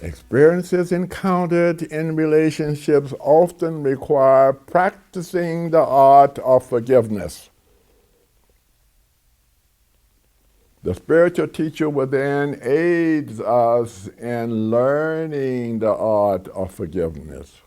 Experiences encountered in relationships often require practicing the art of forgiveness. The spiritual teacher within aids us in learning the art of forgiveness.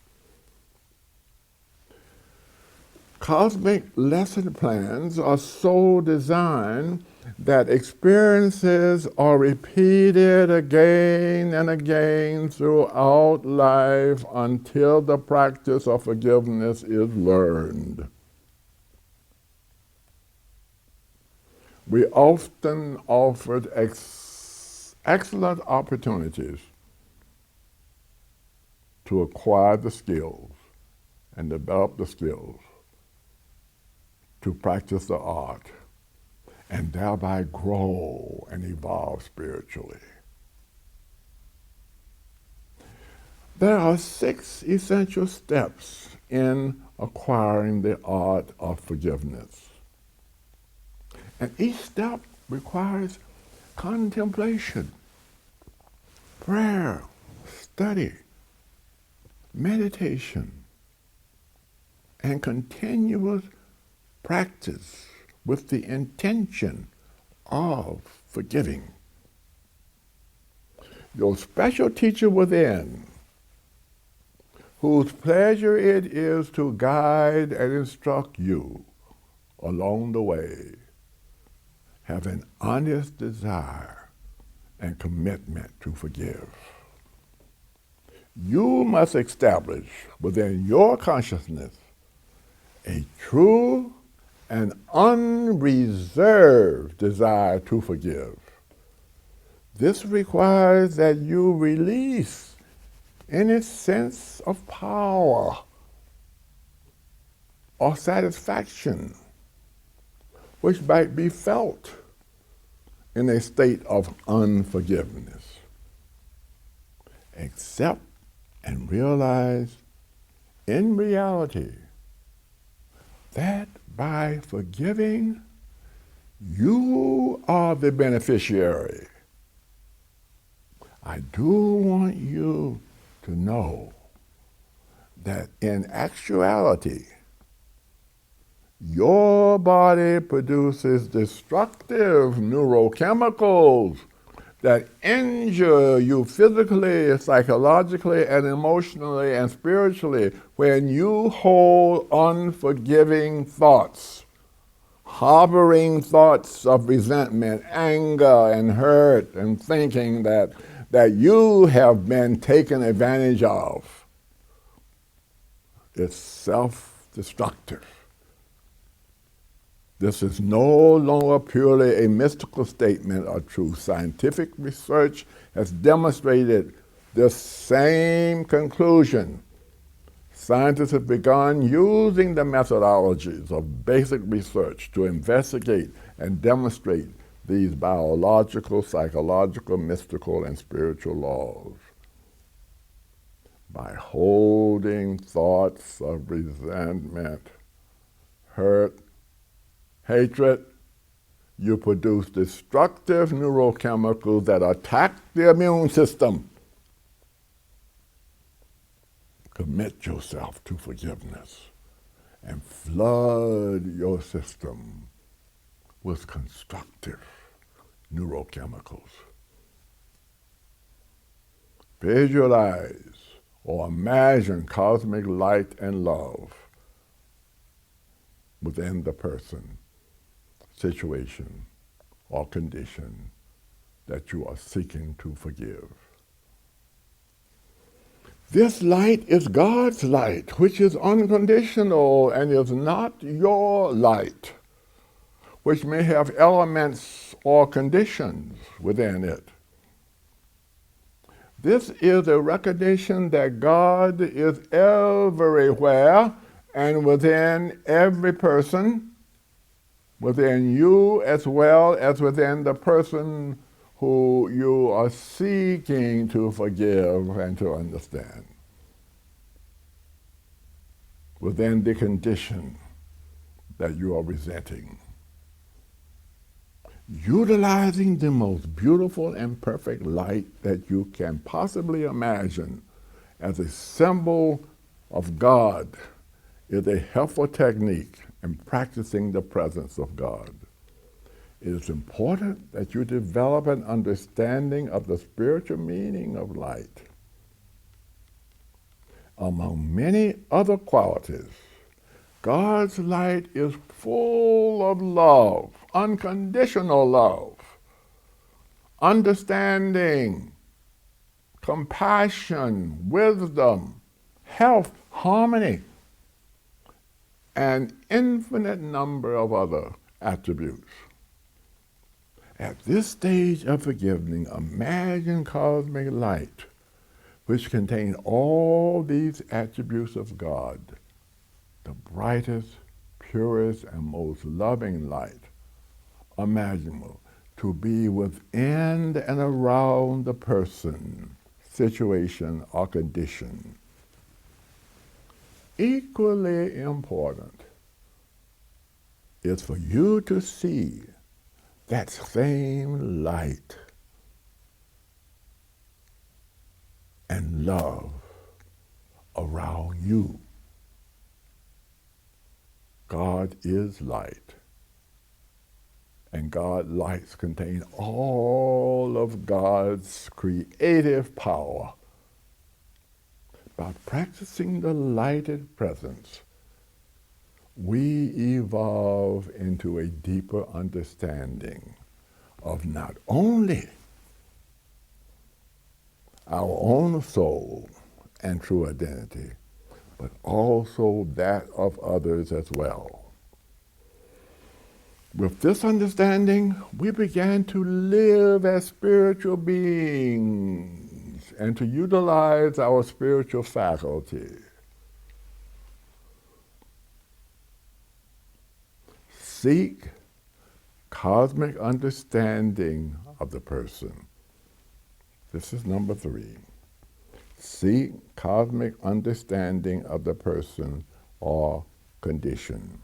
Cosmic lesson plans are so designed that experiences are repeated again and again throughout life until the practice of forgiveness is learned. We often offered excellent opportunities to acquire the skills and develop the skills to practice the art and thereby grow and evolve spiritually. There are 6 essential steps in acquiring the art of forgiveness. And each step requires contemplation, prayer, study, meditation, and continuous practice with the intention of forgiving. Your special teacher within, whose pleasure it is to guide and instruct you along the way, have an honest desire and commitment to forgive. You must establish within your consciousness a true and unreserved desire to forgive. This requires that you release any sense of power or satisfaction which might be felt in a state of unforgiveness. Accept and realize in reality that by forgiving, you are the beneficiary. I do want you to know that in actuality, your body produces destructive neurochemicals that injure you physically, psychologically, and emotionally and spiritually when you hold unforgiving thoughts, harboring thoughts of resentment, anger, and hurt, and thinking that you have been taken advantage of. It's self-destructive. This is no longer purely a mystical statement or truth. Scientific research has demonstrated this same conclusion. Scientists have begun using the methodologies of basic research to investigate and demonstrate these biological, psychological, mystical, and spiritual laws. By holding thoughts of resentment, hurt, hatred, you produce destructive neurochemicals that attack the immune system. Commit yourself to forgiveness and flood your system with constructive neurochemicals. Visualize or imagine cosmic light and love within the person, situation, or condition that you are seeking to forgive. This light is God's light, which is unconditional and is not your light, which may have elements or conditions within it. This is a recognition that God is everywhere and within every person, within you as well as within the person who you are seeking to forgive and to understand. Within the condition that you are resenting. utilizing the most beautiful and perfect light that you can possibly imagine as a symbol of God is a helpful technique in practicing the presence of God. It is important that you develop an understanding of the spiritual meaning of light. Among many other qualities, God's light is full of love, unconditional love, understanding, compassion, wisdom, health, harmony, and infinite number of other attributes. At this stage of forgiving, imagine cosmic light, which contain all these attributes of God, the brightest, purest, and most loving light imaginable, to be within and around the person, situation, or condition. Equally important is for you to see that same light and love around you. God is light, and God's lights contain all of God's creative power. By practicing the lighted presence, we evolve into a deeper understanding of not only our own soul and true identity, but also that of others as well. With this understanding, we began to live as spiritual beings and to utilize our spiritual faculty. Seek cosmic understanding of the person. This is number 3. Seek cosmic understanding of the person or condition.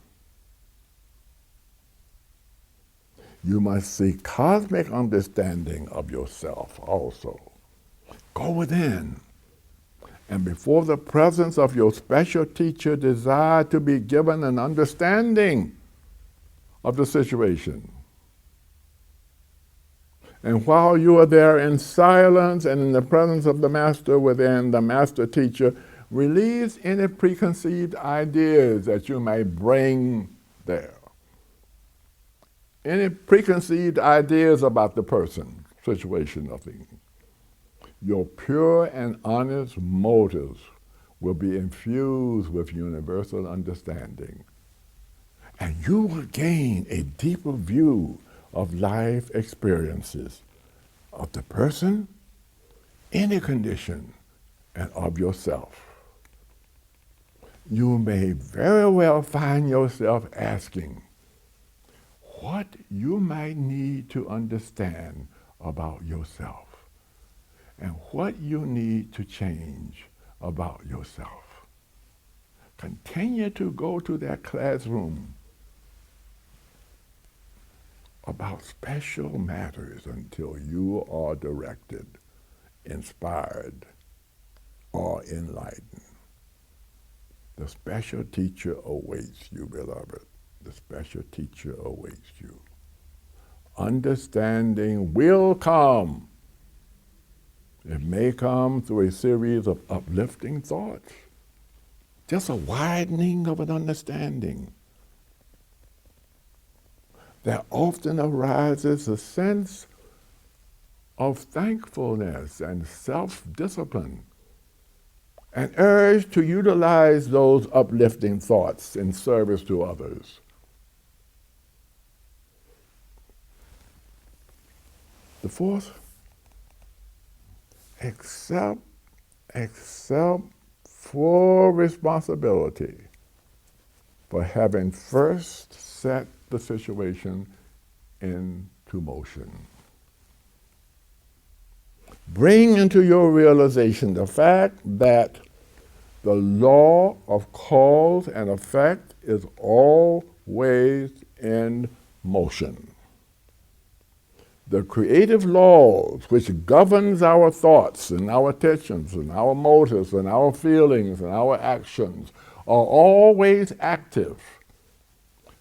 You must seek cosmic understanding of yourself also. Go within, and before the presence of your special teacher, desire to be given an understanding of the situation. And while you are there in silence and in the presence of the master within, the master teacher, release any preconceived ideas that you may bring there. Any preconceived ideas about the person, situation, or thing. Your pure and honest motives will be infused with universal understanding. And you will gain a deeper view of life experiences of the person, any condition, and of yourself. You may very well find yourself asking what you might need to understand about yourself and what you need to change about yourself. Continue to go to that classroom about special matters until you are directed, inspired, or enlightened. The special teacher awaits you, beloved. The special teacher awaits you. Understanding will come. It may come through a series of uplifting thoughts, just a widening of an understanding. There often arises a sense of thankfulness and self-discipline, an urge to utilize those uplifting thoughts in service to others. The fourth, accept full responsibility for having first set the situation into motion. Bring into your realization the fact that the law of cause and effect is always in motion. The creative laws which governs our thoughts and our attentions and our motives and our feelings and our actions are always active.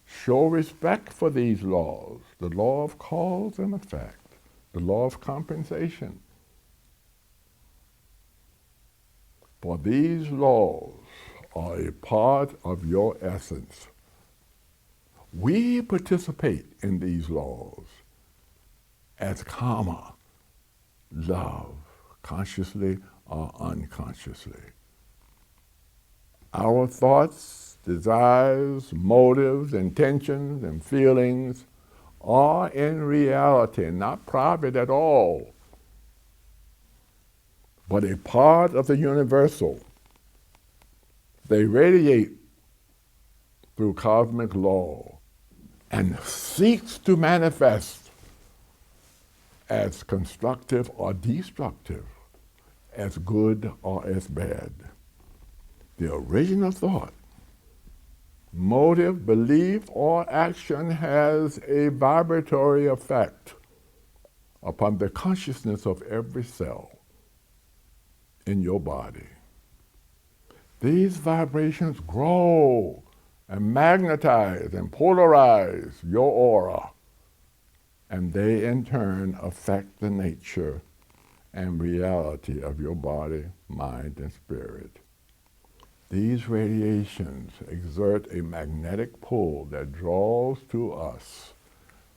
Show respect for these laws, the law of cause and effect, the law of compensation. For these laws are a part of your essence. We participate in these laws as karma, love, consciously or unconsciously. Our thoughts, desires, motives, intentions, and feelings are in reality not private at all, but a part of the universal. They radiate through cosmic law and seeks to manifest as constructive or destructive, as good or as bad. The original thought, motive, belief, or action has a vibratory effect upon the consciousness of every cell in your body. These vibrations grow and magnetize and polarize your aura, and they in turn affect the nature and reality of your body, mind, and spirit. These radiations exert a magnetic pull that draws to us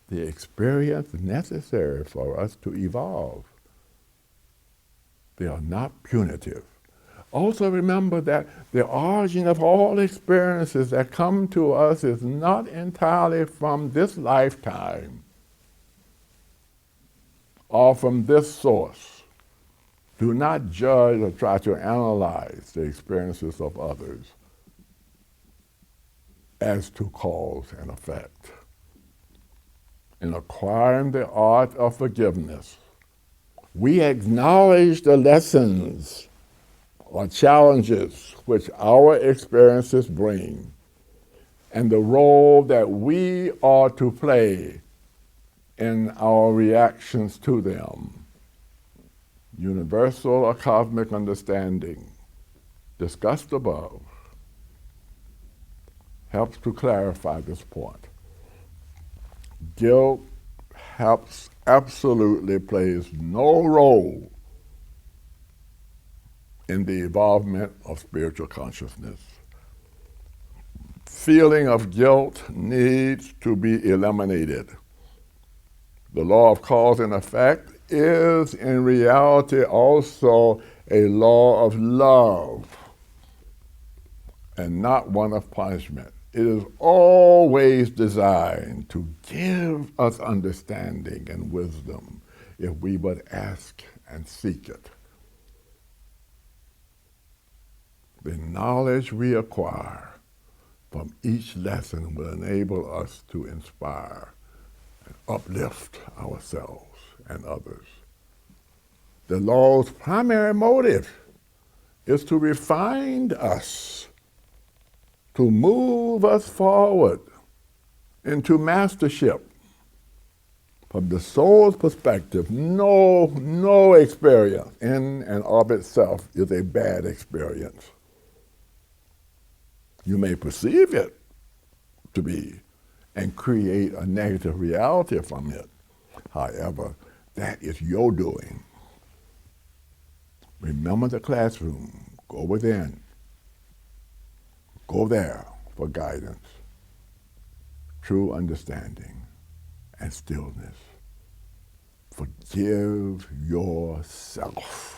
the experience necessary for us to evolve. They are not punitive. Also remember that the origin of all experiences that come to us is not entirely from this lifetime or from this source. Do not judge or try to analyze the experiences of others as to cause and effect. In acquiring the art of forgiveness, we acknowledge the lessons or challenges which our experiences bring and the role that we are to play in our reactions to them. Universal or cosmic understanding, discussed above, helps to clarify this point. Guilt absolutely plays no role in the evolvement of spiritual consciousness. Feeling of guilt needs to be eliminated. The law of cause and effect is in reality also a law of love and not one of punishment. It is always designed to give us understanding and wisdom if we but ask and seek it. The knowledge we acquire from each lesson will enable us to inspire and uplift ourselves and others. The law's primary motive is to refine us, to move us forward into mastership. From the soul's perspective, no experience in and of itself is a bad experience. You may perceive it to be and create a negative reality from it. However, that is your doing. Remember the classroom. Go within. Go there for guidance, true understanding, and stillness. Forgive yourself.